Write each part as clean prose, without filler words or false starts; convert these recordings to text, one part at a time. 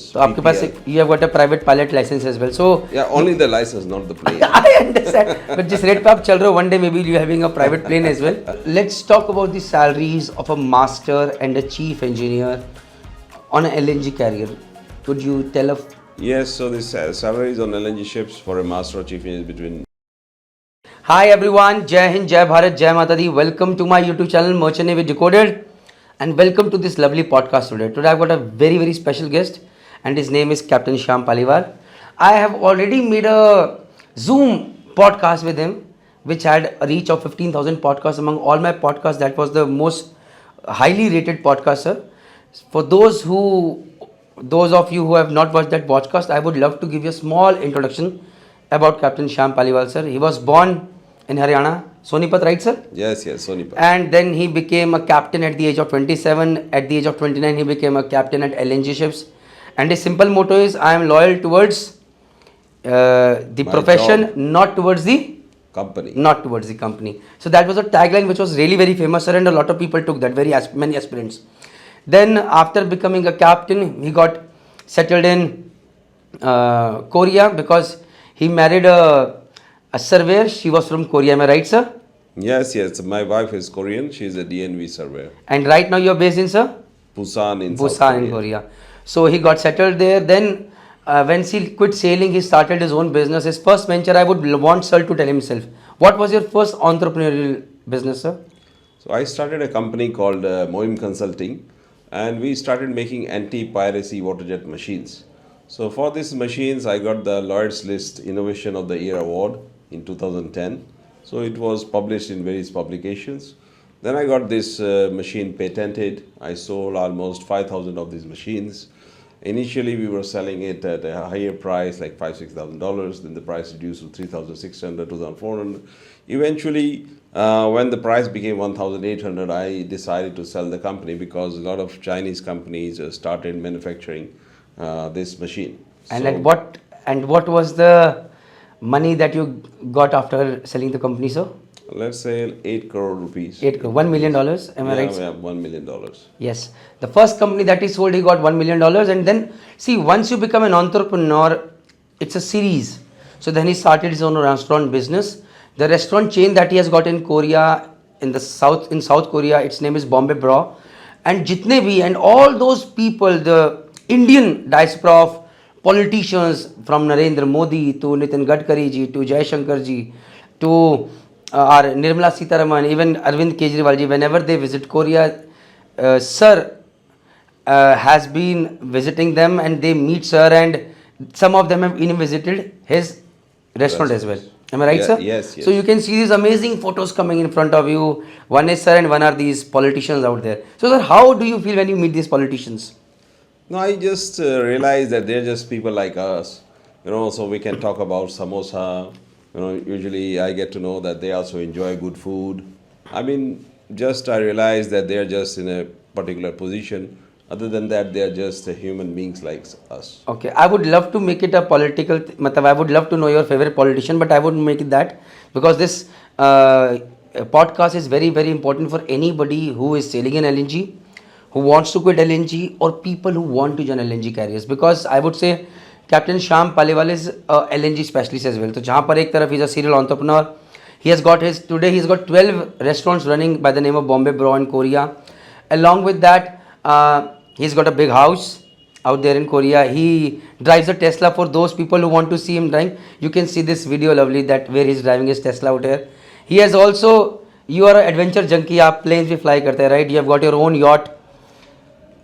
So आपके पास you have got a private pilot license as well. So yeah, only the license, not the plane. I understand. But जिस rate पे आप चल रहे हो, one day maybe you having a private plane as well. Let's talk about the salaries of a master and a chief engineer on an LNG carrier. Could you tell us? Yes, so the salaries on LNG ships for a master or chief engineer is between. Hi everyone, Jai Hind, Jai Bharat, Jai Mata Di. Welcome to my YouTube channel Merchant Navy Decoded, and welcome to this lovely podcast today. Today I've got a very special guest, and his name is Captain Shyam Paliwal. I have already made a Zoom podcast with him, which had a reach of 15,000 podcasts among all my podcasts. That was the most highly rated podcast, sir. For those of you who have not watched that podcast, I would love to give you a small introduction about Captain Shyam Paliwal, sir. He was born in Haryana, Sonipat, right, sir? Yes, Sonipat. And then he became a captain at the age of 27. At the age of 29, he became a captain at LNG ships. And his simple motto is, I am loyal towards the My profession, job. not towards the Company. Not towards the company. So that was a tagline which was really very famous, sir, and a lot of people took that, many aspirants. Then after becoming a captain, he got settled in Korea because he married a surveyor. She was from Korea, am I right, sir? Yes. My wife is Korean. She is a DNV surveyor. And right now you are based in, sir? Busan in Korea. So he got settled there. Then when he quit sailing, he started his own business. His first venture, I would want sir to tell himself. What was your first entrepreneurial business, sir? So I started a company called Moim Consulting, and we started making anti-piracy waterjet machines. So for these machines, I got the Lloyd's List Innovation of the Year Award in 2010. So it was published in various publications. Then I got this machine patented. I sold almost 5,000 of these machines. Initially, we were selling it at a higher price, like $5,000-$6,000. Then the price reduced to $3,600, $2,400. Eventually, when the price became $1,800, I decided to sell the company because a lot of Chinese companies started manufacturing this machine. And what was the money that you got after selling the company, sir? Let's say 8 crore rupees. 8 crore, $1 million, am I right? Yeah, $1 million. Yes. The first company that he sold, he got $1 million. And then, see, once you become an entrepreneur, it's a series. So then he started his own restaurant business. The restaurant chain that he has got in Korea, in South Korea, its name is Bombay Bra. And jitne bhi, and all those people, the Indian diaspora of politicians, from Narendra Modi to Nitin Gadkari ji to Jai Shankar ji to our Nirmala Sitharaman, even Arvind Kejriwal ji, whenever they visit Korea, sir has been visiting them and they meet sir, and some of them have even visited his restaurant as well. Am I right, sir? Yes. So you can see these amazing photos coming in front of you. One is sir and one are these politicians out there. So sir, how do you feel when you meet these politicians? No, I just realized that they're just people like us, so we can talk about samosa. Usually I get to know that they also enjoy good food. I realized that they're just in a particular position. Other than that, they're just human beings like us. Okay, I would love to make it a political, I would love to know your favorite politician, but I wouldn't make it that because this podcast is very important for anybody who is sailing in LNG, who wants to quit LNG, or people who want to join LNG carriers, because I would say Captain Shyam Paliwal is a LNG specialist as well. So jahan par ek taraf he's a serial entrepreneur. Today he's got 12 restaurants running by the name of Bombay Bro in Korea. Along with that, he's got a big house out there in Korea. He drives a Tesla. For those people who want to see him drive, you can see this video lovely that where he's driving his Tesla out here. He has also, you are an adventure junkie, aap planes bhi fly karte hai, right? You have got your own yacht.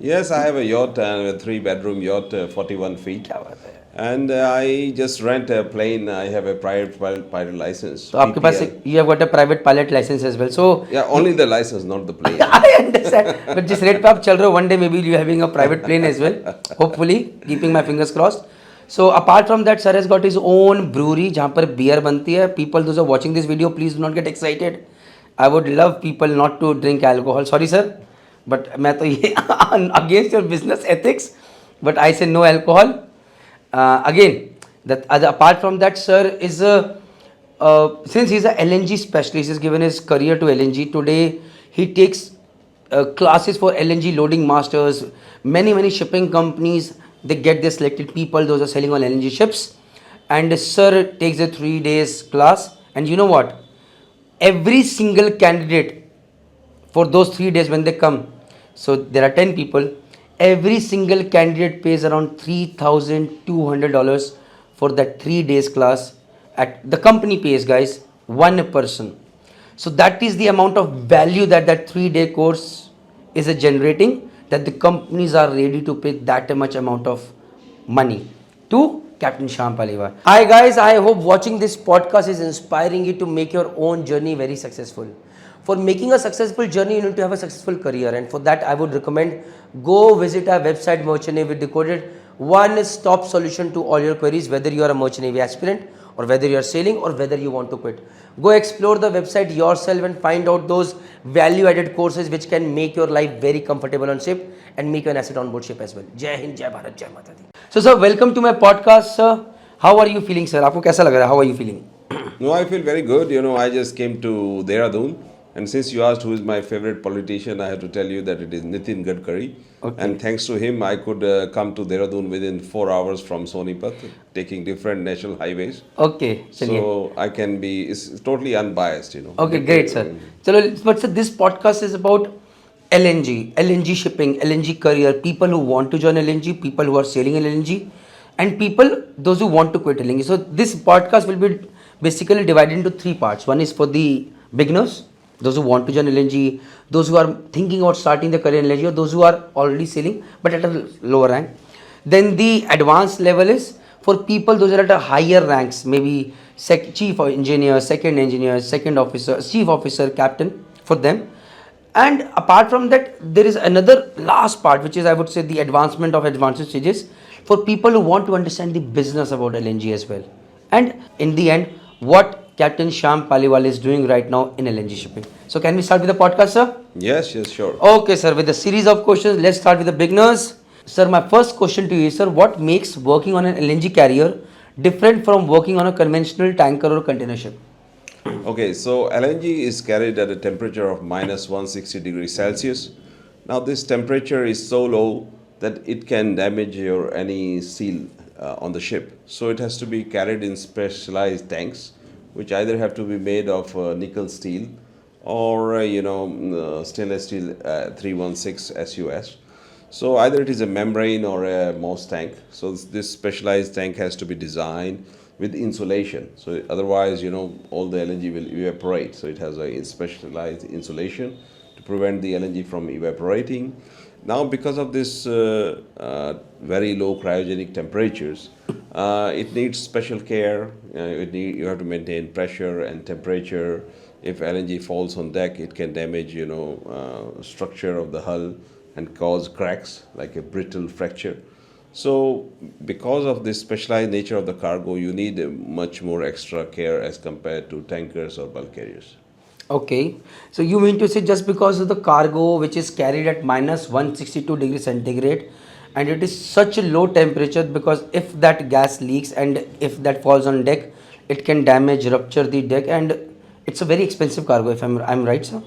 Yes, I have a yacht, a 3-bedroom yacht, 41 feet. And I just rent a plane. I have a private pilot license. So आपके पास you have got a private pilot license as well. So yeah, only the license, not the plane. I understand. But जिस rate पे आप चल रहे हो, one day maybe you having a private plane as well. Hopefully, keeping my fingers crossed. So apart from that, sir has got his own brewery जहाँ पर beer बनती है. People those are watching this video, please do not get excited. I would love people not to drink alcohol. Sorry, sir. But मैं तो ये against your business ethics. But I say no alcohol. Again, apart from that, sir is since he's a LNG specialist, he's given his career to LNG. Today, he takes classes for LNG loading masters. Many shipping companies They get their selected people, those are selling on LNG ships. And sir takes a 3 days class. And you know what? Every single candidate for those 3 days when they come, so there are 10 people, every single candidate pays around $3,200 for that 3 days class. At the company pays, guys, one person. So that is the amount of value that that 3 day course is generating, that the companies are ready to pay that much amount of money to Captain Shyam Paliwal. Hi guys, I hope watching this podcast is inspiring you to make your own journey very successful. For making a successful journey, you need to have a successful career, and for that I would recommend go visit our website Merchant Navy Decoded, one stop solution to all your queries, whether you are a Merchant Navy aspirant or whether you are sailing or whether you want to quit. Go explore the website yourself and find out those value added courses which can make your life very comfortable on ship and make you an asset on board ship as well. Jai Hind, Jai Bharat, Jai Mata Di. So sir, welcome to my podcast sir. How are you feeling sir? आपको कैसा लग रहा है? How are you feeling? No, I feel very good. You know, I just came to Dehradun, and since you asked who is my favorite politician, I have to tell you that it is Nitin Gadkari. Okay. And thanks to him, I could come to Dehradun within 4 hours from Sonipat, taking different national highways. Okay, चलिए. So I can be, it's totally unbiased, you know. Okay, great sir. चलो, but sir, this podcast is about LNG shipping, LNG career, people who want to join LNG, people who are sailing in LNG, and people, those who want to quit LNG. So this podcast will be basically divided into 3 parts. One is for the beginners, those who want to join LNG, those who are thinking about starting their career in LNG, or those who are already sailing but at a lower rank. Then the advanced level is for people those are at a higher ranks, maybe chief engineer, second officer, chief officer, captain, for them. And apart from that, there is another last part, which is, I would say, the advancement of advanced stages for people who want to understand the business about LNG as well. And in the end, what Captain Shyam Paliwal is doing right now in LNG shipping. So can we start with the podcast, sir? Yes, sure. Okay, sir. With a series of questions, let's start with the beginners. Sir, my first question to you is, sir, what makes working on an LNG carrier different from working on a conventional tanker or container ship? Okay, so LNG is carried at a temperature of minus 160 degrees Celsius. Now this temperature is so low that it can damage any steel on the ship. So it has to be carried in specialized tanks, which either have to be made of nickel steel or stainless steel 316 SUS. So either it is a membrane or a Moss tank. So this specialized tank has to be designed with insulation. So otherwise, all the LNG will evaporate. So it has a specialized insulation to prevent the LNG from evaporating. Now, because of this very low cryogenic temperatures, it needs special care. You have to maintain pressure and temperature. If LNG falls on deck, it can damage, structure of the hull and cause cracks like a brittle fracture. So because of this specialized nature of the cargo, you need much more extra care as compared to tankers or bulk carriers. Okay, so you mean to say just because of the cargo which is carried at minus 162 degrees centigrade, and it is such a low temperature, because if that gas leaks and if that falls on deck, it can damage, rupture the deck, and it's a very expensive cargo, if I'm right, sir?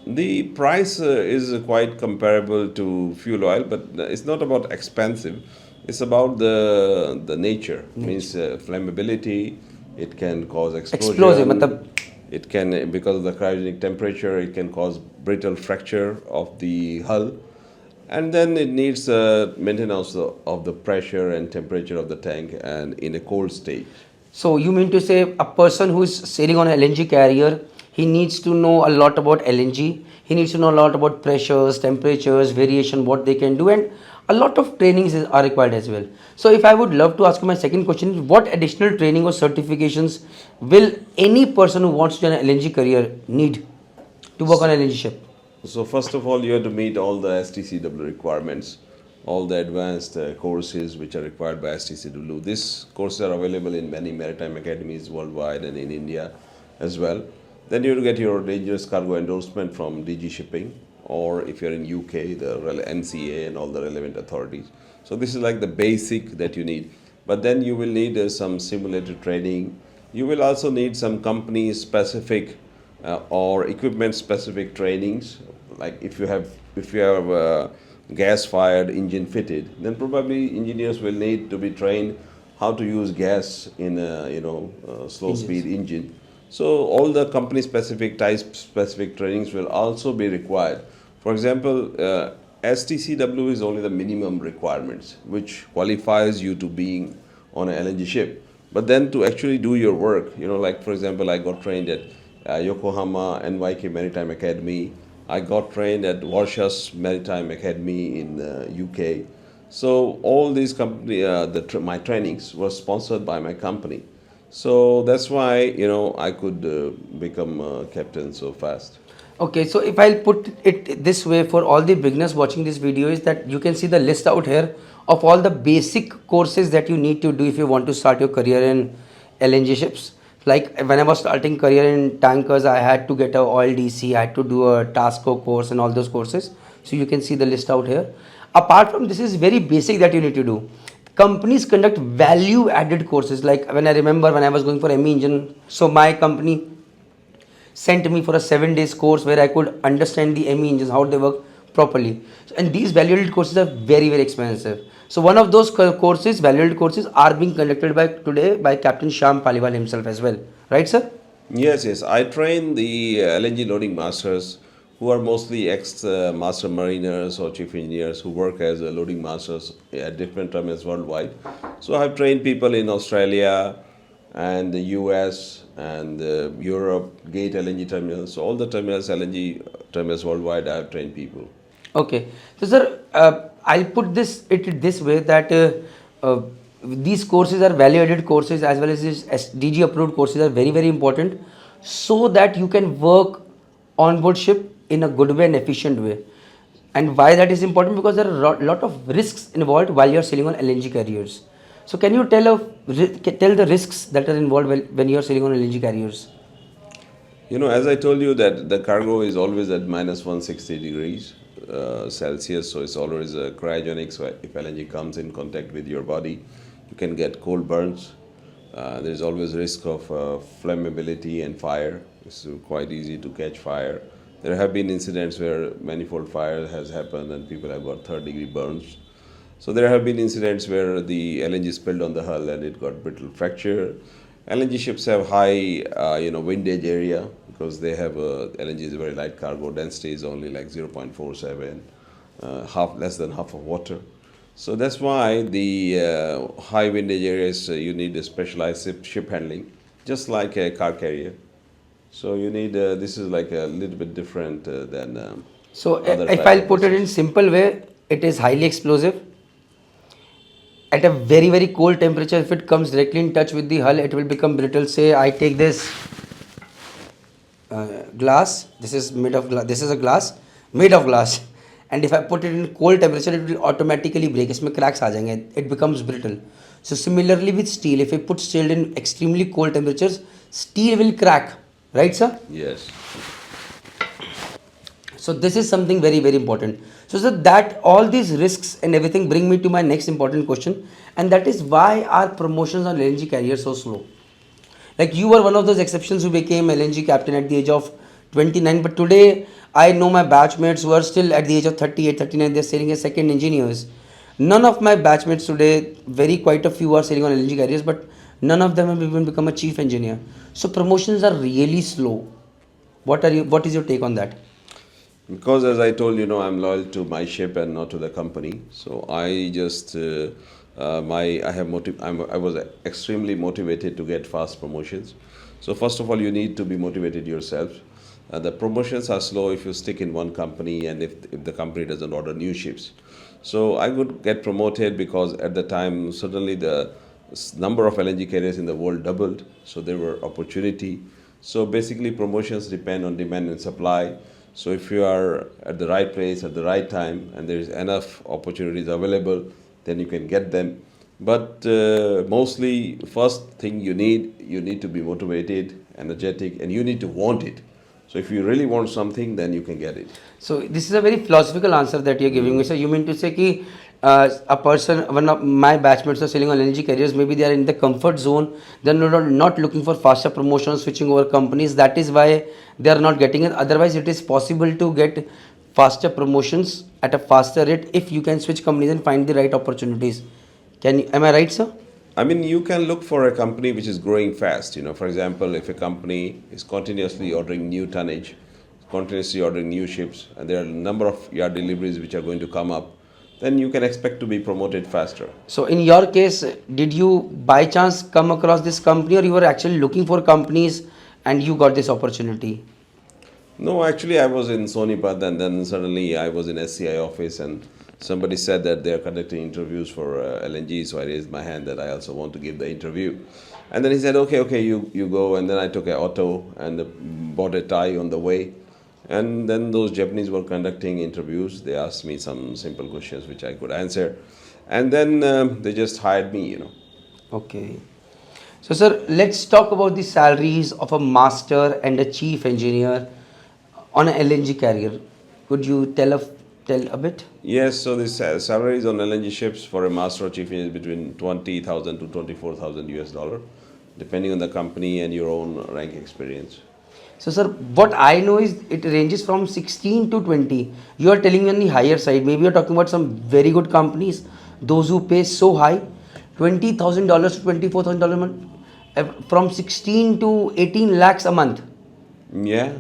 The price is quite comparable to fuel oil, but it's not about expensive. It's about the nature. Means flammability. It can cause explosion. Explosive, it can, because of the cryogenic temperature, it can cause brittle fracture of the hull. And then it needs maintenance of the pressure and temperature of the tank and in a cold state. So you mean to say a person who is sailing on an LNG carrier, he needs to know a lot about LNG, he needs to know a lot about pressures, temperatures, variation, what they can do, and a lot of trainings are required as well. So if I would love to ask you my second question, what additional training or certifications will any person who wants to join an LNG career need to work on an LNG ship? So first of all, you have to meet all the STCW requirements, all the advanced courses which are required by STCW. These courses are available in many maritime academies worldwide and in India as well. Then you have to get your dangerous cargo endorsement from DG Shipping, or if you're in UK, the NCA and all the relevant authorities. So this is like the basic that you need. But then you will need some simulator training. You will also need some company specific or equipment specific trainings. Like if you have gas-fired engine fitted, then probably engineers will need to be trained how to use gas in a slow-speed engine. So all the company-specific, type-specific trainings will also be required. For example, STCW is only the minimum requirements, which qualifies you to being on an LNG ship. But then to actually do your work, like for example, I got trained at Yokohama NYK Maritime Academy. I got trained at Warsha's Maritime Academy in UK. So all these company, my trainings were sponsored by my company. So that's why I could become a captain so fast. Okay, so if I'll put it this way for all the beginners watching this video is that you can see the list out here of all the basic courses that you need to do if you want to start your career in LNG ships. Like when I was starting career in tankers, I had to get a oil DC, I had to do a TASCO course and all those courses. So you can see the list out here. Apart from this is very basic that you need to do. Companies conduct value added courses. Like when I remember when I was going for ME engine, so my company sent me for a 7 days course where I could understand the ME engines, how they work properly. And these value-added courses are very, very expensive. So one of those courses, value-added courses, are being conducted by today by Captain Shyam Paliwal himself as well. Right, sir? Yes, yes. I train the LNG loading masters who are mostly ex-master mariners or chief engineers who work as loading masters at different terminals worldwide. So I've trained people in Australia and the US and Europe, Gate LNG terminals. So all the terminals, LNG terminals worldwide, I've trained people. Okay. So, sir, I'll put it this way that these courses are value-added courses as well as these SDG approved courses are very, very important so that you can work on board ship in a good way and efficient way. And why that is important? Because there are a lot of risks involved while you're sailing on LNG carriers. So can you tell the risks that are involved when you're sailing on LNG carriers? As I told you that the cargo is always at minus 160 degrees Celsius, so it's always cryogenic. So if LNG comes in contact with your body, you can get cold burns. There's always risk of flammability and fire. It's quite easy to catch fire. There have been incidents where manifold fire has happened and people have got third-degree burns. So there have been incidents where the LNG spilled on the hull and it got brittle fracture. LNG ships have high, windage area because they have LNG is a very light cargo. Density is only like 0.47, less than half of water. So that's why the high windage areas you need a specialized ship handling, just like a car carrier. So you need this is like a little bit different than. So if I'll put it in simple way, it is highly explosive. At a very, very cold temperature, if it comes directly in touch with the hull, it will become brittle. Say I take this glass, this is made of glass, this is a glass made of glass, and if I put it in cold temperature, it will automatically break. इसमें cracks आ जाएंगे, it becomes brittle. So similarly with steel, if I put steel in extremely cold temperatures, steel will crack, right, sir? Yes. So this is something very, very important. So that all these risks and everything bring me to my next important question, and that is why are promotions on LNG carriers so slow? Like you were one of those exceptions who became LNG captain at the age of 29, but today I know my batchmates who are still at the age of 38, 39, they're sailing as second engineers. None of my batchmates today, quite a few are sailing on LNG carriers, but none of them have even become a chief engineer. So promotions are really slow. What is your take on that? Because as I told I'm loyal to my ship and not to the company. So I just I was extremely motivated to get fast promotions. So first of all, you need to be motivated yourself. The promotions are slow if you stick in one company and if the company doesn't order new ships. So I would get promoted because at the time suddenly the number of LNG carriers in the world doubled. So there were opportunity. So basically promotions depend on demand and supply. So if you are at the right place at the right time and there is enough opportunities available, then you can get them. But mostly first thing you need to be motivated, energetic, and you need to want it. So if you really want something, then you can get it. So this is a very philosophical answer that you're giving me. So you mean to say कि a person, one of my batchmates are selling on LNG carriers, maybe they are in the comfort zone, they're not looking for faster promotion, switching over companies. That is why they are not getting it. Otherwise, it is possible to get faster promotions at a faster rate if you can switch companies and find the right opportunities. Am I right, sir? I mean, you can look for a company which is growing fast. For example, if a company is continuously ordering new tonnage, continuously ordering new ships, and there are a number of yard deliveries which are going to come up, then you can expect to be promoted faster. So in your case, did you by chance come across this company, or you were actually looking for companies and you got this opportunity? No, actually, I was in Sonipat, and then suddenly I was in SCI office, and somebody said that they are conducting interviews for LNG, so I raised my hand that I also want to give the interview. And then he said, okay, you go. And then I took an auto and bought a tie on the way. And then those Japanese were conducting interviews. They asked me some simple questions which I could answer. And then they just hired me. Okay. So, sir, let's talk about the salaries of a master and a chief engineer on an LNG carrier. Could you tell a bit? Yes, so the salaries on LNG ships for a master or chief engineer is between 20,000 to 24,000 US dollar, depending on the company and your own rank experience. So, sir, what I know is it ranges from 16 to 20. You are telling me on the higher side. Maybe you're talking about some very good companies, those who pay so high, $20,000 to $24,000 a month, from 16 to 18 lakhs a month. Yeah.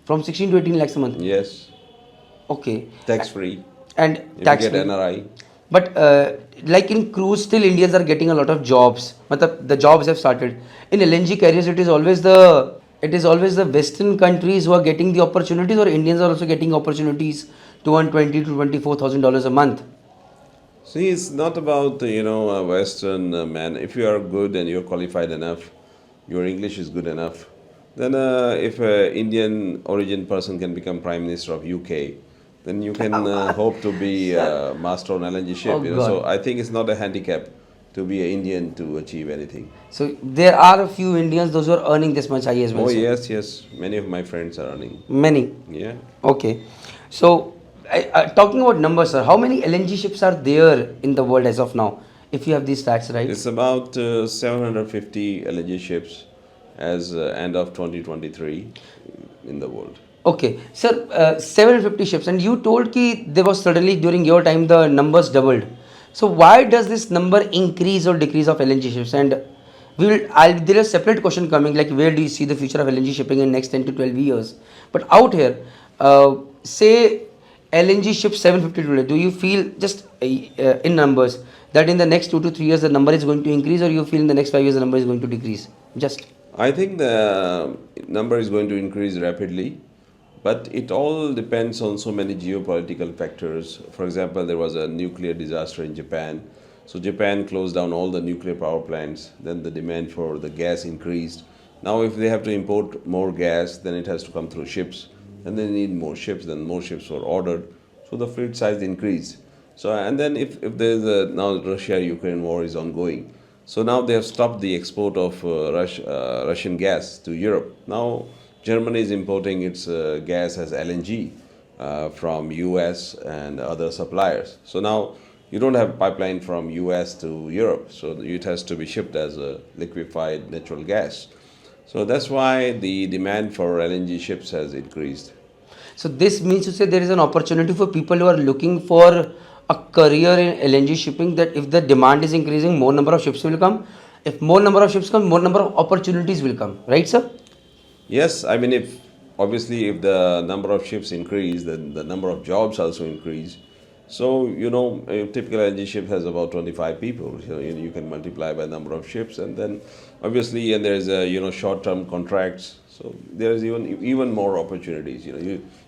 From 16 to 18 lakhs a month. Yes. Okay. Tax free. And if tax you get free. NRI. But like in cruise, still Indians are getting a lot of jobs. Matlab, the jobs have started. In LNG carriers, it is always the Western countries who are getting the opportunities, or Indians are also getting opportunities to earn $20,000 to $24,000 a month. See, it's not about a Western man. If you are good and you're qualified enough, your English is good enough, then if an Indian origin person can become Prime Minister of UK, then you can hope to be master on LNG ship. Oh, So I think it's not a handicap to be an Indian to achieve anything. So there are a few Indians, those who are earning this much high as well. Oh, sir. yes. Many of my friends are earning. Many. Yeah. Okay. So talking about numbers, sir, how many LNG ships are there in the world as of now? If you have these stats right. It's about 750 LNG ships as end of 2023 in the world. Okay, sir, 750 ships, and you told ki there was suddenly during your time the numbers doubled. So why does this number increase or decrease of LNG ships? And there is a separate question coming, like where do you see the future of LNG shipping in next 10 to 12 years? But out here, say LNG ships 750 today, do you feel just in numbers that in the next 2 to 3 years the number is going to increase, or you feel in the next 5 years the number is going to decrease? Just. I think the number is going to increase rapidly, but it all depends on so many geopolitical factors. For example, there was a nuclear disaster in Japan. So Japan closed down all the nuclear power plants. Then the demand for the gas increased. Now if they have to import more gas, then it has to come through ships. And they need more ships, then more ships were ordered. So the fleet size increased. So, and then if there's now Russia-Ukraine war is ongoing. So now they have stopped the export of Russian gas to Europe. Now Germany is importing its gas as LNG from US and other suppliers. So now you don't have pipeline from US to Europe. So it has to be shipped as a liquefied natural gas. So that's why the demand for LNG ships has increased. So this means to say there is an opportunity for people who are looking for a career in LNG shipping, that if the demand is increasing, more number of ships will come. If more number of ships come, more number of opportunities will come. Right, sir? Yes, I mean, if the number of ships increase, then the number of jobs also increase. So, a typical LNG ship has about 25 people. You can multiply by number of ships, and then obviously, and there's short-term contracts. So there's even more opportunities.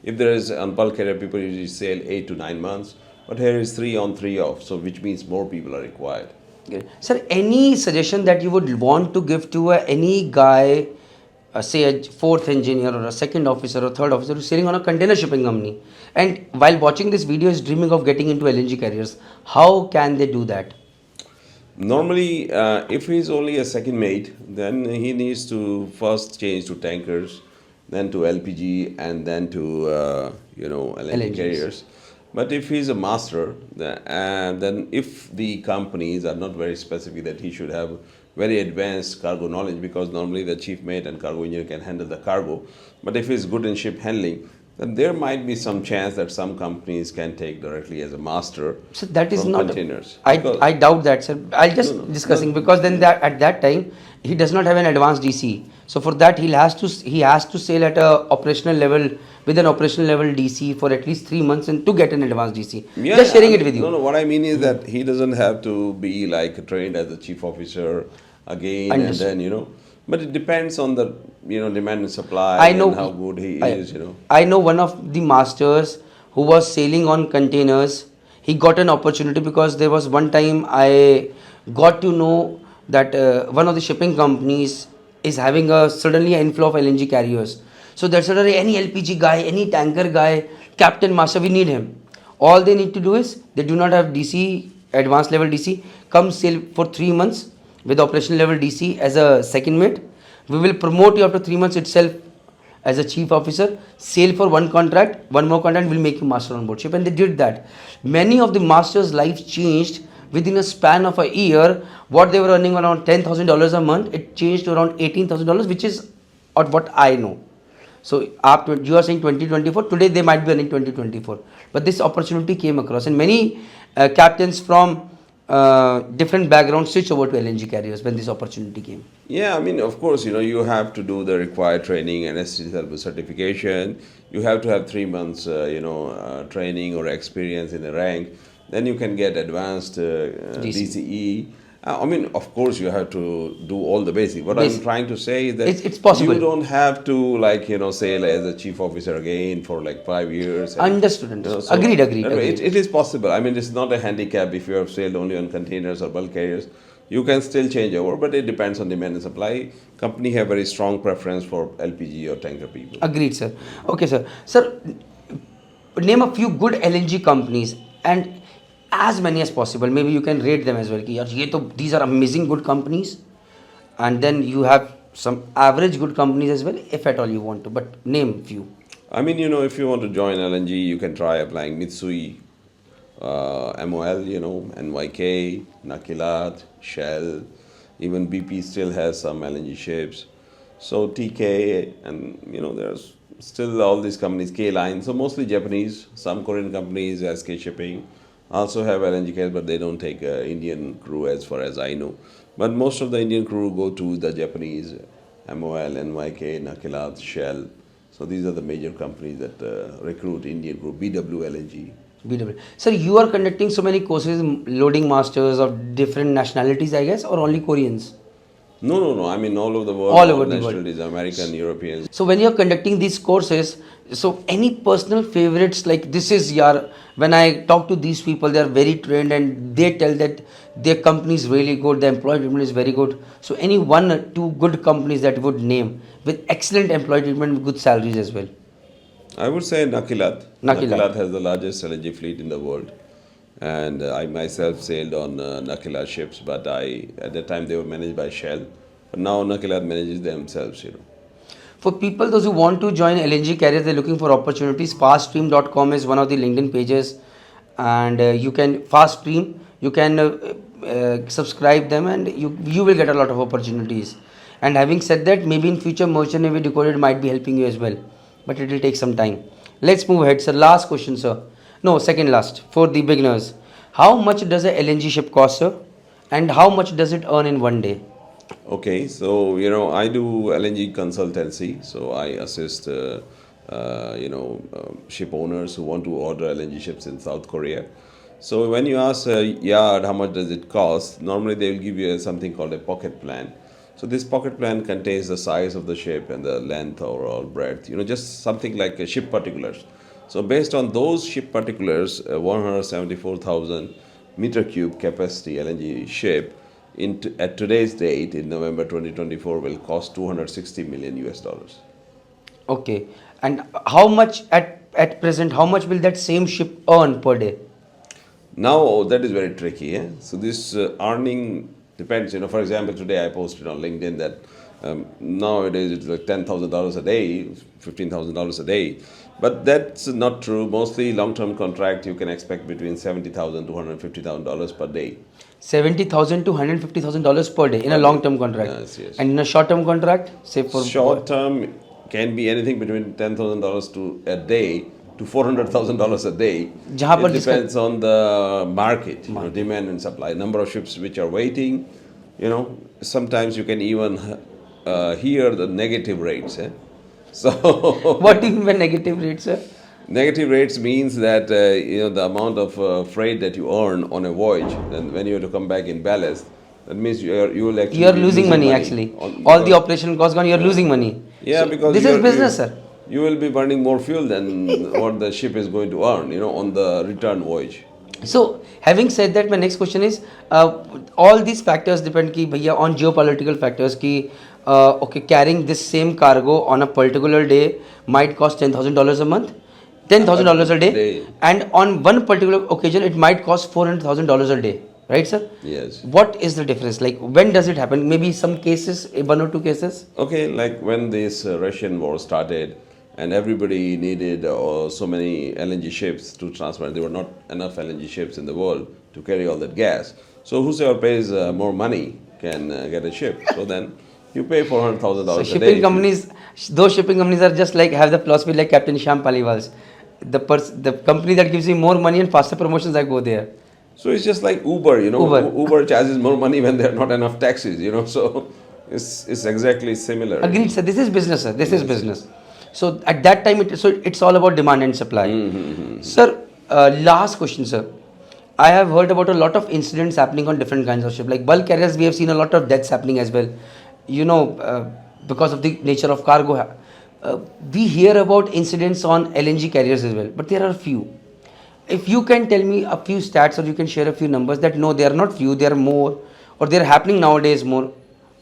If there is on bulk carrier, people usually sail 8 to 9 months, but here is 3 on 3 off. So which means more people are required. Okay. Sir, any suggestion that you would want to give to any guy, say a fourth engineer or a second officer or third officer who's sailing on a container shipping company, and while watching this video is dreaming of getting into LNG carriers, how can they do that? Normally, if he's only a second mate, then he needs to first change to tankers, then to LPG, and then to LNG carriers. But if he's a master, then if the companies are not very specific that he should have very advanced cargo knowledge, because normally the chief mate and cargo engineer can handle the cargo. But if he's good in ship handling, then there might be some chance that some companies can take directly as a master So that is from not. containers. I doubt that, sir. I'll just No, discussing no, because then that at that time he does not have an advanced DC. So for that he has to sail at a operational level with an operational level DC for at least 3 months and to get an advanced DC. yeah, Just yeah, sharing it with you. no, no. What I mean is that he doesn't have to be like trained as a chief officer again, and Understood. then But it depends on the demand and supply I know. and how good he I, is. I know one of the masters who was sailing on containers. He got an opportunity because there was one time I got to know that one of the shipping companies is having a suddenly an inflow of LNG carriers. So that's suddenly any LPG guy, any tanker guy, captain, master, we need him. All they need to do is they do not have DC, advanced level DC, come sail for 3 months with operational level DC as a second mate. We will promote you after 3 months itself as a chief officer, sail for one contract, one more contract will make you master on board ship. And they did that. Many of the masters' lives changed within a span of a year. What they were earning around $10,000 a month, it changed to around $18,000, which is what I know. So after you are saying 2024, today they might be earning 2024. But this opportunity came across, and many captains from different backgrounds switch over to LNG carriers when this opportunity came. Yeah, I mean, of course, you have to do the required training and SC certification. You have to have 3 months, training or experience in the rank. Then you can get advanced DCE. I mean, of course, you have to do all the basic. What I'm trying to say is that It's possible. you don't have to, sail as a chief officer again for like 5 years. Understood. So, Agreed. It is possible. I mean, it's not a handicap if you have sailed only on containers or bulk carriers. You can still change over, but it depends on demand and supply. Company have very strong preference for LPG or tanker people. Agreed, sir. Okay, sir. Sir, name a few good LNG companies and as many as possible. Maybe you can rate them as well. कि यार ये तो these are amazing good companies, and then you have some average good companies as well, if at all you want to. But name few. I mean, if you want to join LNG, you can try applying Mitsui, MOL, NYK, Nakilat, Shell, even BP still has some LNG ships. So TK, and there's still all these companies, K Line, so mostly Japanese, some Korean companies, SK Shipping, also have LNG carriers, but they don't take Indian crew as far as I know. But most of the Indian crew go to the Japanese, MOL, NYK, Nakilat, Shell. So these are the major companies that recruit Indian crew, BW, LNG. BW. Sir, you are conducting so many courses, loading masters of different nationalities, I guess, or only Koreans? No. I mean, all over the world. All over the world. Nationalities, American, Europeans. So when you're conducting these courses, so any personal favorites, like this is your, when I talk to these people, they are very trained and they tell that their company is really good, the employee treatment is very good. So any one or two good companies that would name with excellent employee treatment with good salaries as well. I would say Nakilat. Nakilat. Has the largest LNG fleet in the world. And I myself sailed on Nakilat ships, but at that time they were managed by Shell. But now Nakilat manages themselves, For people, those who want to join LNG carriers, they're looking for opportunities. Faststream.com is one of the LinkedIn pages, and you can Faststream. You can subscribe them, and you will get a lot of opportunities. And having said that, maybe in future Merchant Navy Decoded might be helping you as well, but it will take some time. Let's move ahead, sir. Last question, sir. No, second last for the beginners. How much does a LNG ship cost, sir? And how much does it earn in one day? Okay, so I do LNG consultancy, so I assist ship owners who want to order LNG ships in South Korea. So when you ask a yard how much does it cost, normally they will give you something called a pocket plan. So this pocket plan contains the size of the ship and the length or breadth, just something like a ship particulars. So based on those ship particulars, 174,000 meter cube capacity LNG ship at today's date in November 2024 will cost 260 million US dollars. Okay, and how much at present? How much will that same ship earn per day? Now that is very tricky. So this earning depends. For example, today I posted on LinkedIn that nowadays it's like $10,000 a day, $15,000 a day. But that's not true. Mostly long-term contract, you can expect between $70,000 to $150,000 per day. $70,000 to $150,000 per day in a long-term contract. Yes. And in a short-term contract, say for short-term can be anything between $10,000 to a day to $400,000 a day. जहाँ पर It depends on the market, you know, demand and supply. Number of ships which are waiting, you know, sometimes you can even hear the negative rates. So What do you mean by negative rates, sir? negative rates means that you know, the amount of freight that you earn on a voyage, and when you have to come back in ballast, that means you will actually You're be losing money actually. All the operation costs gone, you're losing money. Yeah, So because this is business, sir. You will be burning more fuel than what the ship is going to earn, you know, on the return voyage. So, having said that, my next question is, all these factors depend ki, bhaiya, on geopolitical factors ki, okay, carrying this same cargo on a particular day might cost $10,000 a month, $10,000 a day, and on one particular occasion it might cost $400,000 a day, right, sir? Yes. What is the difference? Like, when does it happen? Maybe some cases, one or two cases? Okay, like when this Russian war started, and everybody needed so many LNG ships to transport. There were not enough LNG ships in the world to carry all that gas. So whosoever pays more money can get a ship. So then you pay $400,000 So a day. shipping companies, those shipping companies are just like, have the philosophy like Captain Shyam Paliwal's. The company that gives you more money and faster promotions, I go there. So it's just like Uber, you know. Uber. Uber charges more money when there are not enough taxis, you know. So it's exactly similar. Agreed, sir. This is business, sir. This is business. So at that time, it's all about demand and supply. Sir, last question, sir. I have heard about a lot of incidents happening on different kinds of ships. Like bulk carriers, we have seen a lot of deaths happening as well. You know, because of the nature of cargo. We hear about incidents on LNG carriers as well, but there are few. If you can tell me a few stats or you can share a few numbers that no, they are not few, they are more, or they are happening nowadays more.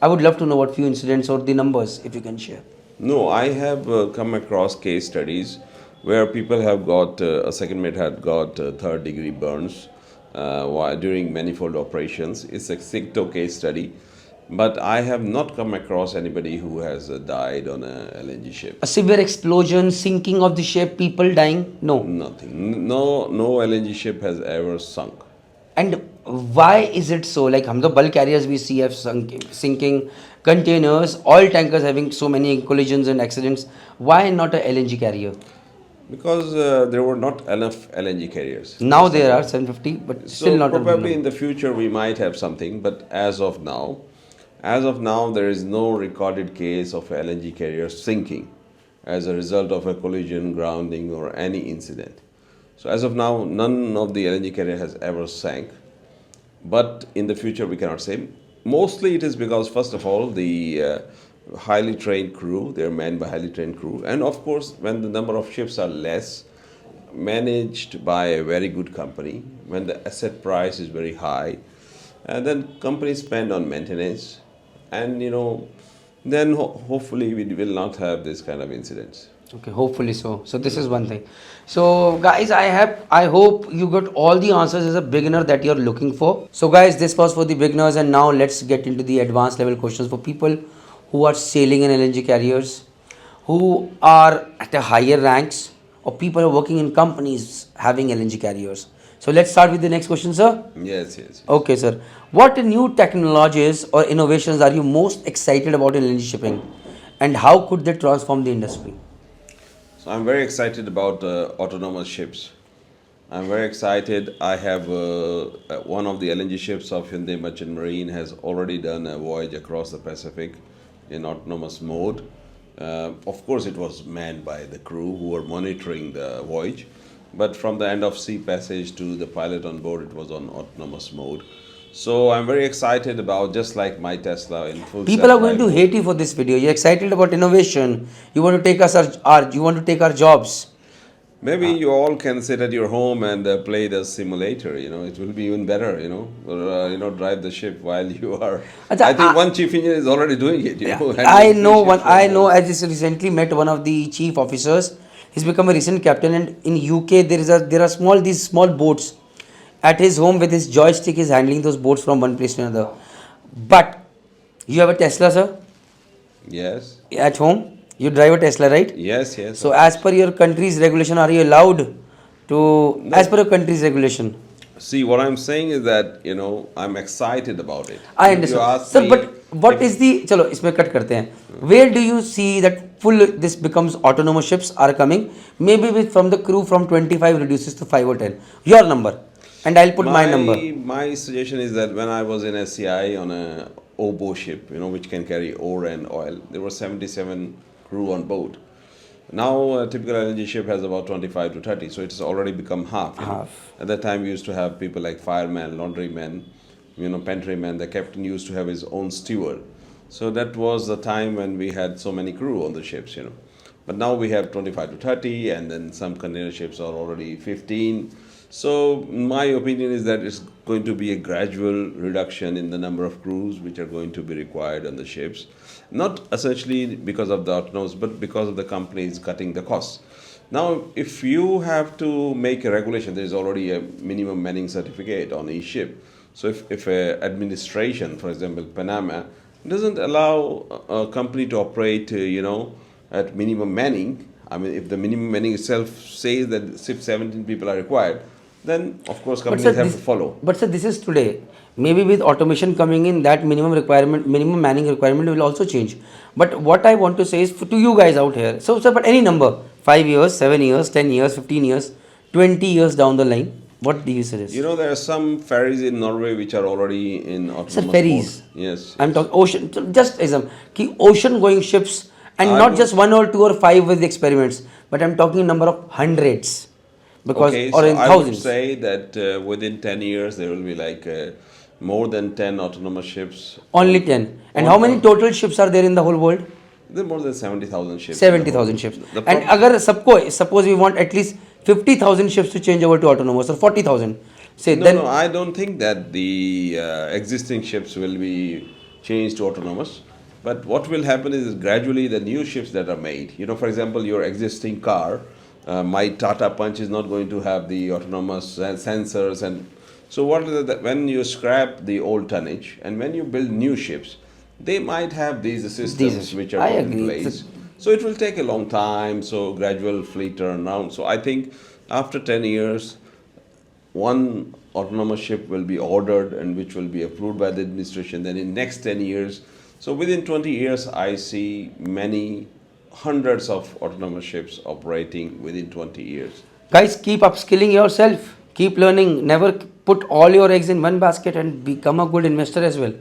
I would love to know what few incidents or the numbers if you can share. No, I have come across case studies where people have got, a second mate had got third degree burns during manifold operations. It's a SIGTO case study, but I have not come across anybody who has died on a LNG ship. A severe explosion, sinking of the ship, people dying? No. Nothing. No LNG ship has ever sunk. And why is it so? Like, हम तो bulk carriers we see have sinking, containers, oil tankers having so many collisions and accidents. Why not a LNG carrier? Because there were not enough LNG carriers. Now there are 750, but still not enough. Probably in the future we might have something, but as of now, there is no recorded case of LNG carrier sinking as a result of a collision, grounding, or any incident. So as of now, none of the LNG carrier has ever sank. But in the future, we cannot say. Mostly it is because, first of all, the highly trained crew, they are manned by highly trained crew. And of course, when the number of ships are less, managed by a very good company, when the asset price is very high, and then companies spend on maintenance, and you know, then hopefully we will not have this kind of incidents. Okay, hopefully so. So this is one thing. So guys, I hope you got all the answers as a beginner that you're looking for. So guys, this was for the beginners, and now let's get into the advanced level questions for people who are sailing in LNG carriers, who are at a higher ranks, or people who are working in companies having LNG carriers. So let's start with the next question, sir. Yes. Okay, sir. What new technologies or innovations are you most excited about in LNG shipping, and how could they transform the industry? So I'm very excited about autonomous ships. I'm very excited. I have one of the LNG ships of Hyundai Merchant Marine has already done a voyage across the Pacific in autonomous mode. Of course, it was manned by the crew who were monitoring the voyage. But from the end of sea passage to the pilot on board, it was on autonomous mode. So I'm very excited about, just like my Tesla in full. People are going to hate you for this video. You're excited about innovation. You want to take our jobs. Maybe you all can sit at your home and play the simulator. You know, it will be even better. You know, or drive the ship while you are. I think one chief engineer is already doing it. I know one. I know. I just recently met one of the chief officers. He's become a recent captain, and in UK there are these small boats. At his home with his joystick, he's handling those boats from one place to another. But you have a Tesla, sir? Yes. At home, you drive a Tesla, right? Yes. So as per your country's regulation, are you allowed to? No. As per your country's regulation. See, what I'm saying is that I'm excited about it. I understand, sir. But what is the? चलो इसमें cut करते हैं. Where do you see that full this becomes autonomous ships are coming, maybe with from the crew from 25 reduces to 5 or 10. Your number, and I'll put my number. My suggestion is that when I was in SCI on a oboe ship, which can carry ore and oil, there were 77 crew on board. Now a typical LNG ship has about 25 to 30, so it's already become half. Half. At that time, we used to have people like firemen, laundrymen, pantrymen. The captain used to have his own steward. So that was the time when we had so many crew on the ships. But now we have 25 to 30, and then some container ships are already 15. So my opinion is that it's going to be a gradual reduction in the number of crews which are going to be required on the ships. Not essentially because of the autonomous, but because of the companies cutting the costs. Now, if you have to make a regulation, there is already a minimum manning certificate on each ship. So if a administration, for example, Panama, doesn't allow a company to operate, at minimum manning, I mean, if the minimum manning itself says that 17 people are required, then of course companies have to follow. But sir, this is today. Maybe with automation coming in, that minimum manning requirement will also change. But what I want to say is to you guys out here. So sir, but any number, 5 years, 7 years, 10 years, 15 years, 20 years down the line, what do you suggest? There are some ferries in Norway which are already in autonomous Sir, ferries. mode. Yes. I'm talking ocean. So just example, ocean going ships, and I not would- just 1 or 2 or 5 with the experiments, but I'm talking number of hundreds, because Okay, or so in I would thousands. say that within 10 years there will be like more than 10 autonomous ships. Only 10. And how many total ships are there in the whole world? There are more than 70,000 ships. in the 70,000 world. ships. The And suppose we want at least 50,000 ships to change over to autonomous, or 40,000. Say No, then no, I don't think that the existing ships will be changed to autonomous. But what will happen is gradually the new ships that are made, for example, your existing car, my Tata Punch is not going to have the autonomous sensors. And so what is it that when you scrap the old tonnage and when you build new ships, they might have these systems which are I in agree. place. So it will take a long time, so gradual fleet turnaround. So I think after 10 years, one autonomous ship will be ordered and which will be approved by the administration. Then in next 10 years, so within 20 years, I see many hundreds of autonomous ships operating within 20 years. guys, keep upskilling yourself, keep learning, never put all your eggs in one basket, and become a good investor as well.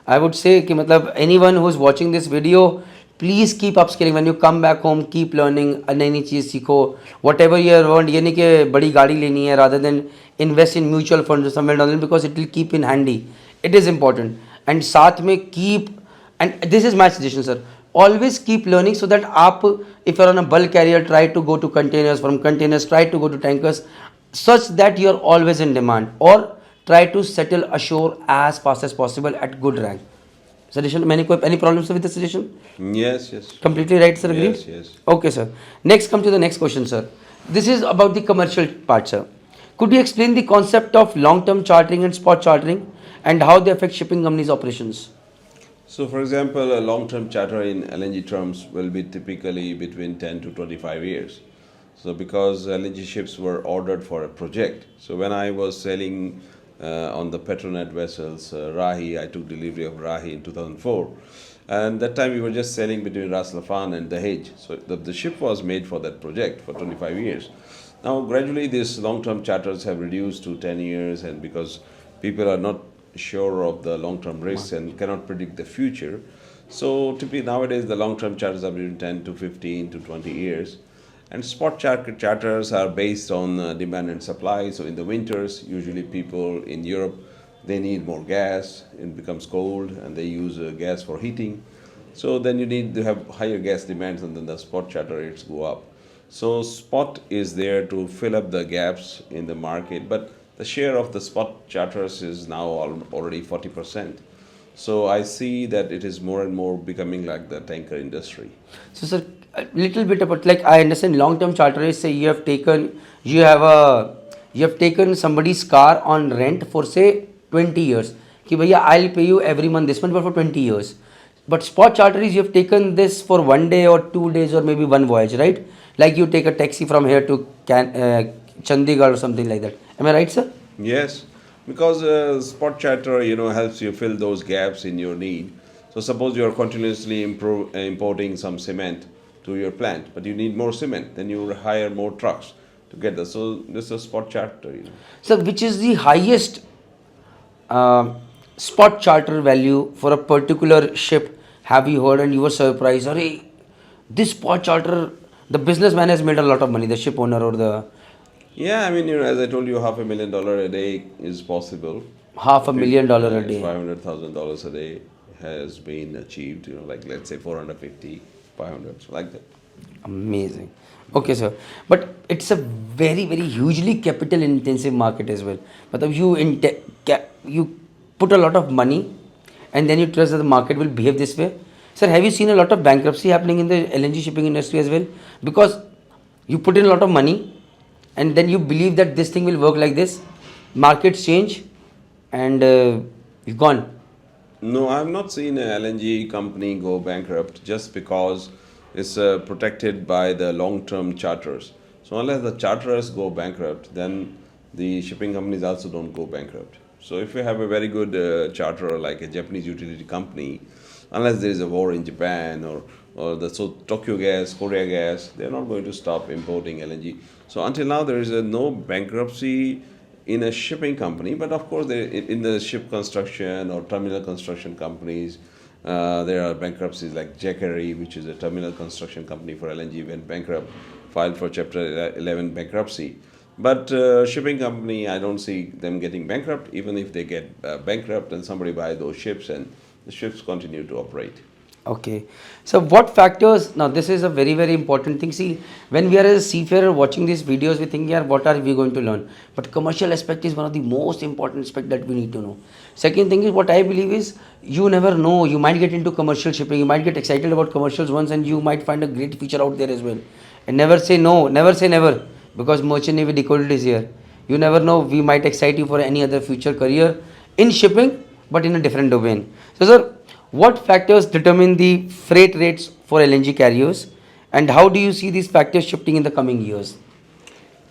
I would say कि मतलब anyone who is watching this video, please keep upskilling. When you come back home, keep learning, नई नई चीज़ सीखो. Whatever you have earned, ये नहीं कि बड़ी गाड़ी लेनी है, rather than invest in mutual funds or somewhere down the line, because it will keep in handy. It is important. And साथ में keep, and this is my suggestion, sir. Always keep learning, so that आप, if you're on a bulk carrier, try to go to containers, from containers try to go to tankers, such that you're always in demand, or try to settle ashore as fast as possible at good rank. Suggestion, any problems with the suggestion? Yes, yes. Completely right, sir. Agreed? Yes, yes. Okay, sir. Next, come to the next question, sir. This is about the commercial part, sir. Could you explain the concept of long-term chartering and spot chartering, and how they affect shipping companies' operations? So, for example, a long-term charter in LNG terms will be typically between 10 to 25 years. So, because LNG ships were ordered for a project. So, when I was sailing on the Petronet vessels, Rahi, I took delivery of Rahi in 2004. And that time we were just sailing between Ras Laffan and Dahej. So, the ship was made for that project for 25 years. Now, gradually these long-term charters have reduced to 10 years, and because people are not sure of the long-term risks and cannot predict the future. So typically nowadays the long-term charters are between 10 to 15 to 20 years. And spot charters are based on demand and supply. So in the winters, usually people in Europe, they need more gas, it becomes cold and they use gas for heating. So then you need to have higher gas demands, and then the spot charter rates go up. So spot is there to fill up the gaps in the market, but the share of the spot charters is now already 40%. So I see that it is more and more becoming like the tanker industry. So, sir, a little bit about, like, I understand long-term charter is, say you have taken somebody's car on rent for say 20 years. कि भैया I'll pay you every month this much, but for 20 years. But spot charter is you have taken this for 1 day or 2 days or maybe one voyage, right? Like you take a taxi from here to Chandigarh or something like that. Am I right, sir? Yes, because spot charter, helps you fill those gaps in your need. So suppose you are continuously importing some cement to your plant, but you need more cement. Then you hire more trucks to get that. So this is a spot charter, you know. So, which is the highest uh, spot charter value for a particular ship? Have you heard and you were surprised? Hey, this spot charter, the businessman has made a lot of money, the ship owner or the Yeah, I mean, you know, as I told you, $500,000 a day is possible. half a million dollar a day. $500,000 a day has been achieved, you know, like let's say 450, 500, so like that. Amazing. Okay, sir. But it's a very, very hugely capital intensive market as well. But you put a lot of money and then you trust that the market will behave this way. Sir, have you seen a lot of bankruptcy happening in the LNG shipping industry as well? Because you put in a lot of money and then you believe that this thing will work like this. Markets change and you're gone. No, I've not seen an LNG company go bankrupt just because it's protected by the long-term charters. So unless the charterers go bankrupt, then the shipping companies also don't go bankrupt. So if you have a very good charterer like a Japanese utility company, unless there is a war in Japan or so Tokyo Gas, Korea Gas, they're not going to stop importing LNG. So until now there is no bankruptcy in a shipping company, but of course in the ship construction or terminal construction companies, there are bankruptcies like Jackery, which is a terminal construction company for LNG, went bankrupt, filed for Chapter 11 bankruptcy. But shipping company, I don't see them getting bankrupt. Even if they get bankrupt, then somebody buy those ships and the ships continue to operate. Okay. So what factors, now this is a very, very important thing. See, when we are as a seafarer watching these videos, we think, yeah, what are we going to learn? But commercial aspect is one of the most important aspect that we need to know. Second thing is what I believe is you never know. You might get into commercial shipping. You might get excited about commercials once and you might find a great future out there as well. And never say no, never say never, because Merchant Navy Decoded is here. You never know, we might excite you for any other future career in shipping, but in a different domain. So, sir, what factors determine the freight rates for LNG carriers and how do you see these factors shifting in the coming years?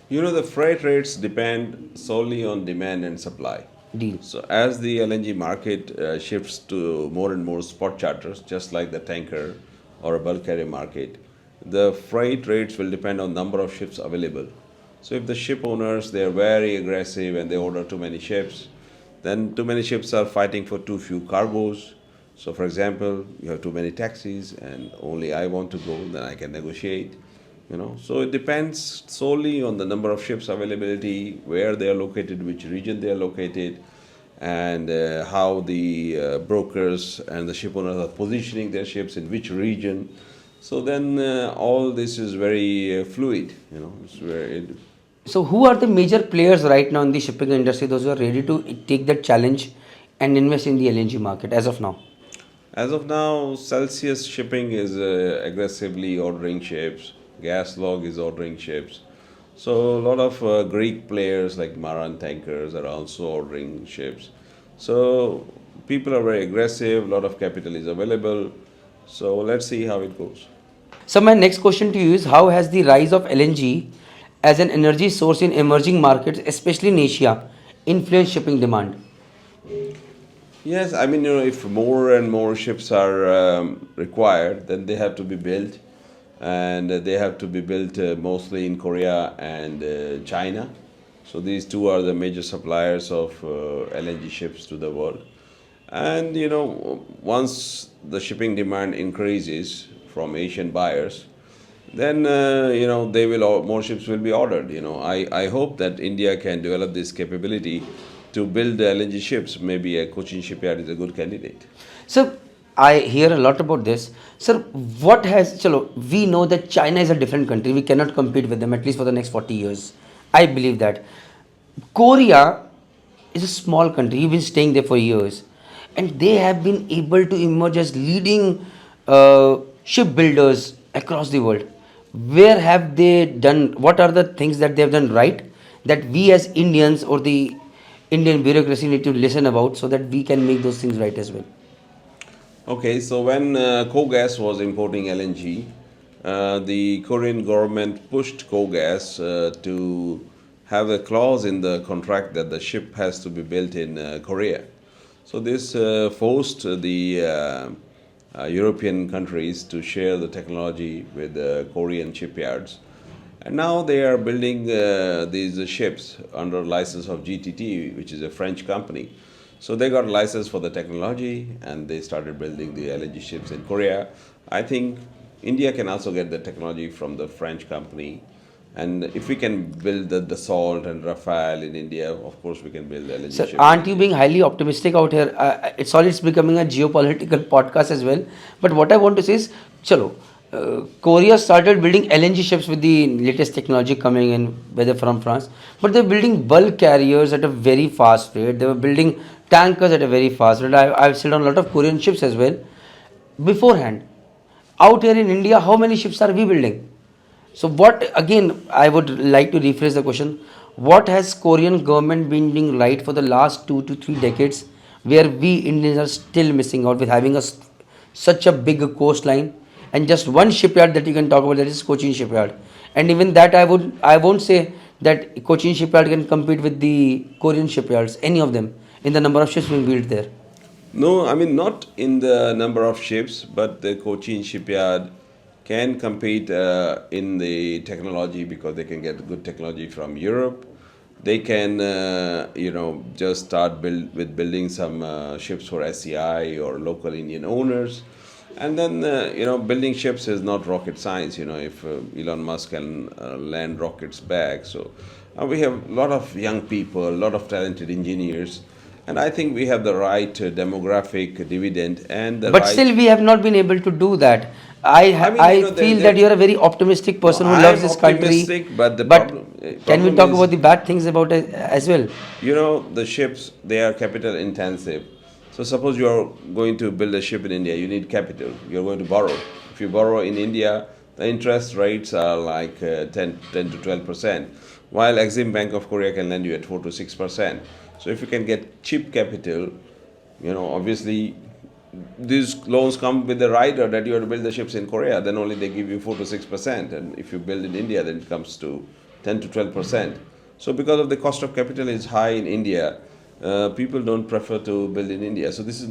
You know, the freight rates depend solely on demand and supply. Deal. So as the LNG market shifts to more and more spot charters, just like the tanker or a bulk carrier market, the freight rates will depend on number of ships available. So if the ship owners, they are very aggressive and they order too many ships, then too many ships are fighting for too few cargoes. So for example, you have too many taxis and only I want to go, then I can negotiate. You know, so it depends solely on the number of ships availability, where they are located, which region they are located, and how the brokers and the ship owners are positioning their ships in which region. So then all this is very fluid. You know, it's very. So, who are the major players right now in the shipping industry, those who are ready to take that challenge and invest in the LNG market as of now? As of now, Celsius Shipping is aggressively ordering ships. Gaslog is ordering ships. So a lot of Greek players like Maran Tankers are also ordering ships. So people are very aggressive. A lot of capital is available. So let's see how it goes. So, my next question to you is how has the rise of LNG as an energy source in emerging markets, especially in Asia, influenced shipping demand? Yes, I mean, you know, if more and more ships are required, then they have to be built. And they have to be built mostly in Korea and China. So these two are the major suppliers of LNG ships to the world. And, you know, once the shipping demand increases from Asian buyers, then, you know, more ships will be ordered. You know, I hope that India can develop this capability to build the LNG ships. Maybe a Cochin shipyard is a good candidate. So, I hear a lot about this. Sir, we know that China is a different country. We cannot compete with them, at least for the next 40 years. I believe that. Korea is a small country. You've been staying there for years. And they have been able to emerge as leading shipbuilders across the world. Where have they done, what are the things that they have done right that we as Indians or the Indian bureaucracy need to listen about so that we can make those things right as well? Okay, so when KOGAS was importing LNG, the Korean government pushed KOGAS to have a clause in the contract that the ship has to be built in Korea. So this forced the European countries to share the technology with the Korean shipyards. And now they are building these ships under license of GTT, which is a French company. So they got license for the technology and they started building the LNG ships in Korea. I think India can also get the technology from the French company. And if we can build the Dassault and Rafale in India, of course we can build LNG Sir, ship. aren't you being highly optimistic out here? It's becoming a geopolitical podcast as well. But what I want to say is, chalo, Korea started building LNG ships with the latest technology coming in, whether from France. But they're building bulk carriers at a very fast rate. They were building tankers at a very fast rate. I've seen on a lot of Korean ships as well. Beforehand, out here in India, how many ships are we building? So what, again, I would like to rephrase the question. What has Korean government been doing right for the last 2 to 3 decades where we Indians are still missing out with having such a big coastline and just one shipyard that you can talk about, that is Cochin shipyard. And even that I won't say that Cochin shipyard can compete with the Korean shipyards, any of them, in the number of ships being built there. No, I mean not in the number of ships, but the Cochin shipyard can compete in the technology because they can get good technology from Europe. They can, just start with building some ships for SCI or local Indian owners. And then, building ships is not rocket science, if Elon Musk can land rockets back. So we have a lot of young people, a lot of talented engineers. And I think we have the right demographic dividend and the But right. still, we have not been able to do that. I mean, I feel that you are a very optimistic person who I'm loves this country. optimistic, but the But problem can we problem talk is, about the bad things about it as well? the ships, they are capital intensive. So suppose you are going to build a ship in India, you need capital. You're going to borrow. If you borrow in India, the interest rates are like 10 to 12%, while Exim Bank of Korea can lend you at 4 to 6%. So if you can get cheap capital, obviously these loans come with the rider that you have to build the ships in Korea, then only they give you 4 to 6%. And if you build in India, then it comes to 10 to 12%. So because of the cost of capital is high in India, people don't prefer to build in India. So this is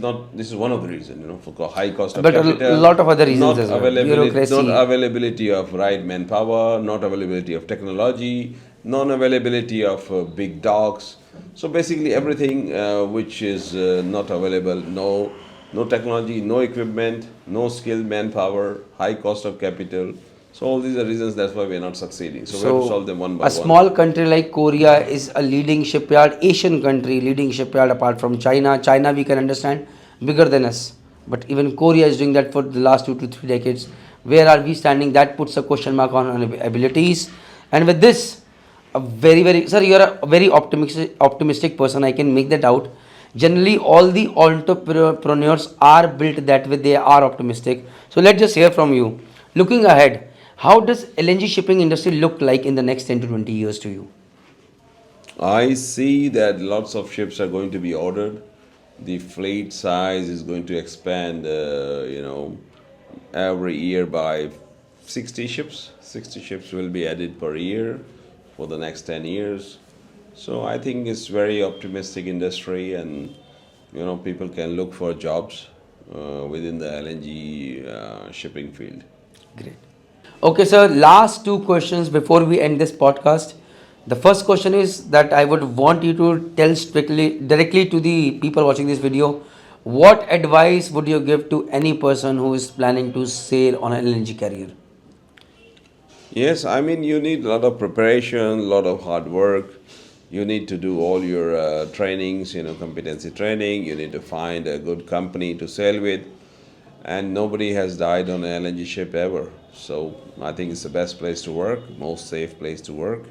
one of the reasons, for high cost of But capital. a lot of other reasons not as well. availability, not Bureaucracy. availability of right manpower, not availability of technology, non-availability of big docks. So basically everything which is not available, no technology, no equipment, no skilled manpower, high cost of capital. So all these are reasons that's why we are not succeeding. So we have to solve them one by A one. small country like Korea is a leading shipyard, Asian country, leading shipyard apart from China. China, we can understand, bigger than us. But even Korea is doing that for the last 2 to 3 decades. Where are we standing? That puts a question mark on our abilities. And with this, sir, you are a very optimistic person. I can make that out. Generally, all the entrepreneurs are built that way. They are optimistic. So let's just hear from you. Looking ahead, how does LNG shipping industry look like in the next 10 to 20 years to you? I see that lots of ships are going to be ordered. The fleet size is going to expand, every year by 60 ships. 60 ships will be added per year for the next 10 years. So I think it's very optimistic industry, and people can look for jobs within the LNG shipping field. Great. Okay, sir, last two questions before we end this podcast. The first question is that I would want you to tell directly to the people watching this video, what advice would you give to any person who is planning to sail on an LNG carrier? Yes, I mean, you need a lot of preparation, a lot of hard work. You need to do all your trainings, competency training. You need to find a good company to sail with. And nobody has died on an LNG ship ever. So I think it's the best place to work, most safe place to work.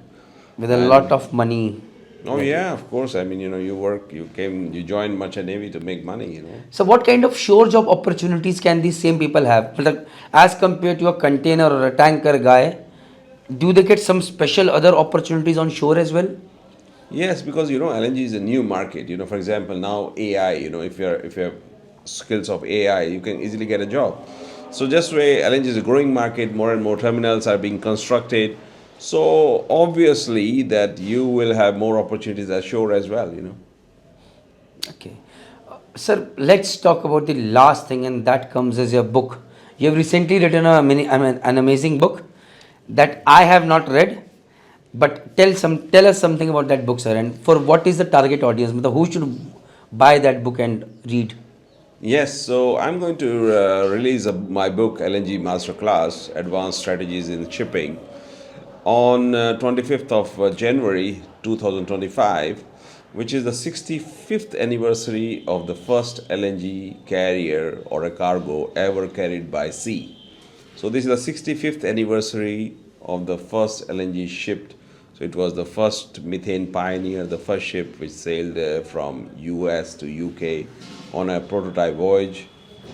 With a lot of money. Oh yeah, of course. I mean, you work, you joined Merchant Navy to make money. So what kind of shore job opportunities can these same people have? Like, as compared to a container or a tanker guy, do they get some special other opportunities on shore as well? Yes, because LNG is a new market. For example, now AI. If you have skills of AI, you can easily get a job. So just way LNG is a growing market, more and more terminals are being constructed. So obviously that you will have more opportunities ashore as well. Okay. Sir, let's talk about the last thing, and that comes as your book. You have recently written an amazing book that I have not read, but tell us something about that book, sir. And for what is the target audience? Matlab, who should buy that book and read? Yes, so I'm going to release my book LNG Masterclass Advanced Strategies in Shipping on 25th of January 2025, which is the 65th anniversary of the first LNG carrier or a cargo ever carried by sea. So this is the 65th anniversary of the first LNG shipped. So it was the first methane pioneer, the first ship which sailed from US to UK on a prototype voyage,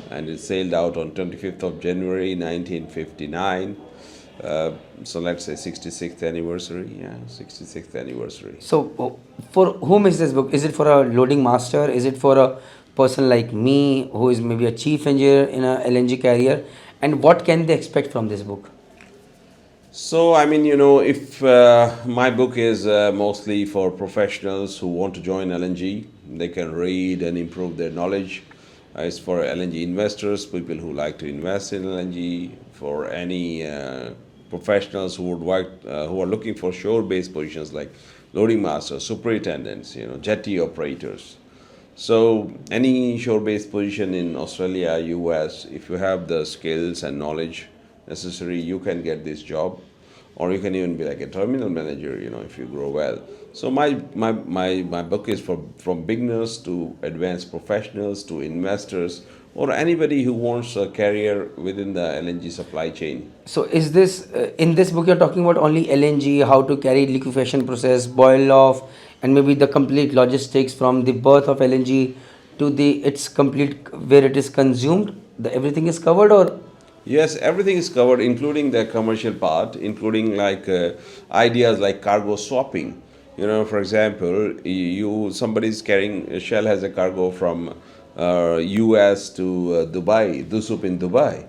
and it sailed out on 25th of January 1959. So let's say 66th anniversary. Yeah, 66th anniversary. So, for whom is this book? Is it for a loading master? Is it for a person like me who is maybe a chief engineer in a LNG carrier? And what can they expect from this book? So, I mean, if my book is mostly for professionals who want to join LNG, they can read and improve their knowledge. It's for LNG investors, people who like to invest in LNG, for any professionals who are looking for shore-based positions like loading masters, superintendents, jetty operators. So any shore-based position in Australia, US, if you have the skills and knowledge necessary, you can get this job, or you can even be like a terminal manager, if you grow well. So my book is from beginners to advanced professionals to investors, or anybody who wants a career within the LNG supply chain. So, is this in this book you're talking about only LNG, how to carry liquefaction process, boil off, and maybe the complete logistics from the birth of LNG to the its complete where it is consumed? Everything is covered, or Yes, everything is covered, including the commercial part, including like ideas like cargo swapping. For example, somebody's carrying Shell has a cargo from U.S. to Dubai, Dussup in Dubai,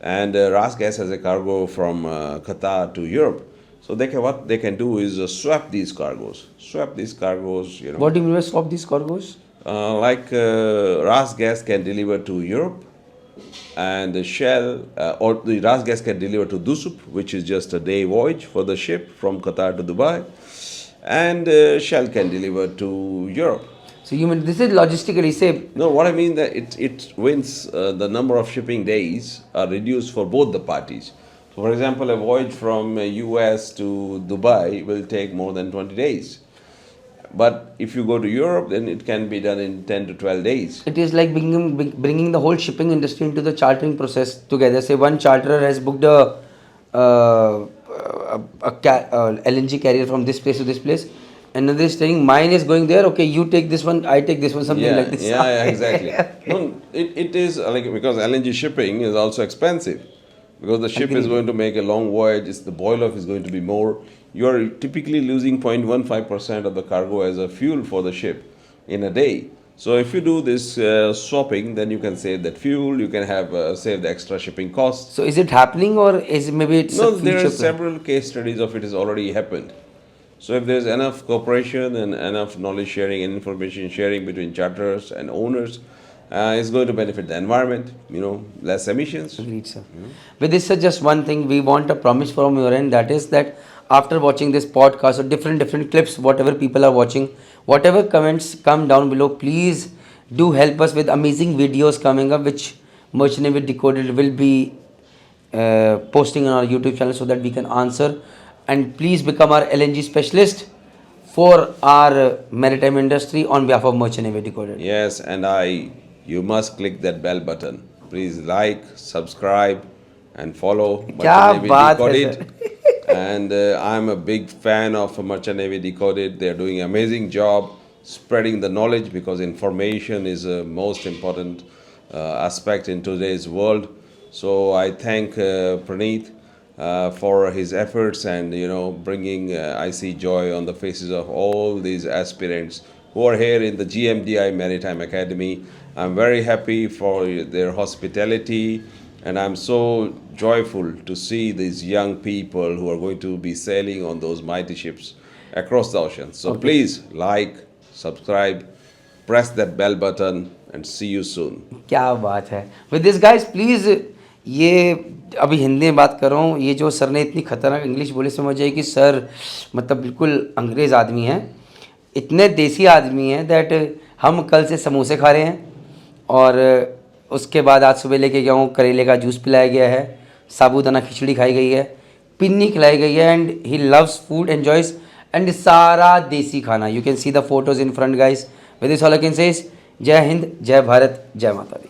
and RasGas has a cargo from Qatar to Europe. So what they can do is swap these cargoes. Swap these cargoes. what do you mean by swap these cargoes? Like RasGas can deliver to Europe, and the Shell or the RasGas can deliver to Dussup, which is just a day voyage for the ship from Qatar to Dubai, and Shell can deliver to Europe. So you mean this is logistically say No, what I mean that it wins the number of shipping days are reduced for both the parties. So, for example, a voyage from US to Dubai will take more than 20 days. But if you go to Europe, then it can be done in 10 to 12 days. it is like bringing the whole shipping industry into the chartering process together. Say one charterer has booked LNG carrier from this place to this place, another is saying mine is going there. Okay, you take this one, I take this one, something like this. Yeah, exactly. No, it is like because LNG shipping is also expensive. Because the ship is going to make a long voyage, the boil off is going to be more. You are typically losing 0.15% of the cargo as a fuel for the ship in a day. So if you do this swapping, then you can save that fuel. You can have save the extra shipping costs. So is it happening, or is it maybe it's No, a there future are plan? several case studies of it has already happened. So if there's enough cooperation and enough knowledge sharing and information sharing between charterers and owners, it's going to benefit the environment. Less emissions. Agreed, sir. With this, sir, just one thing we want a promise from your end, that is that after watching this podcast or different clips, whatever people are watching, whatever comments come down below, please do help us with amazing videos coming up, which Merchant Navy Decoded will be posting on our YouTube channel so that we can answer. And please become our LNG specialist for our maritime industry on behalf of Merchant Navy Decoded. Yes, and you must click that bell button. Please like, subscribe, and follow क्या Merchant Navy बात है, Decoded. And I'm a big fan of Merchant Navy Decoded. They're doing an amazing job spreading the knowledge, because information is a most important aspect in today's world. So I thank Praneeth for his efforts, and bringing I see joy on the faces of all these aspirants who are here in the GMDI Maritime Academy. I'm very happy for their hospitality, and I'm so joyful to see these young people who are going to be sailing on those mighty ships across the ocean. So please like, subscribe, press that bell button, and see you soon. क्या बात है. With this guys please, ये अभी हिंदी में बात कर रहा हूँ, ये जो सर ने इतनी खतरनाक इंग्लिश बोली, समझ जाइए कि सर मतलब बिल्कुल अंग्रेज़ आदमी हैं, इतने देसी आदमी हैं दैट हम कल से समोसे खा रहे हैं और उसके बाद आज सुबह लेके गया हूँ, करेले का जूस पिलाया गया है, साबूदाना खिचड़ी खाई गई है, पिन्नी खिलाई गई है, and he loves food, enjoys, and सारा देसी खाना. You can see the photos in front guys. With this all I can say जय हिंद, जय भारत, जय माता दी.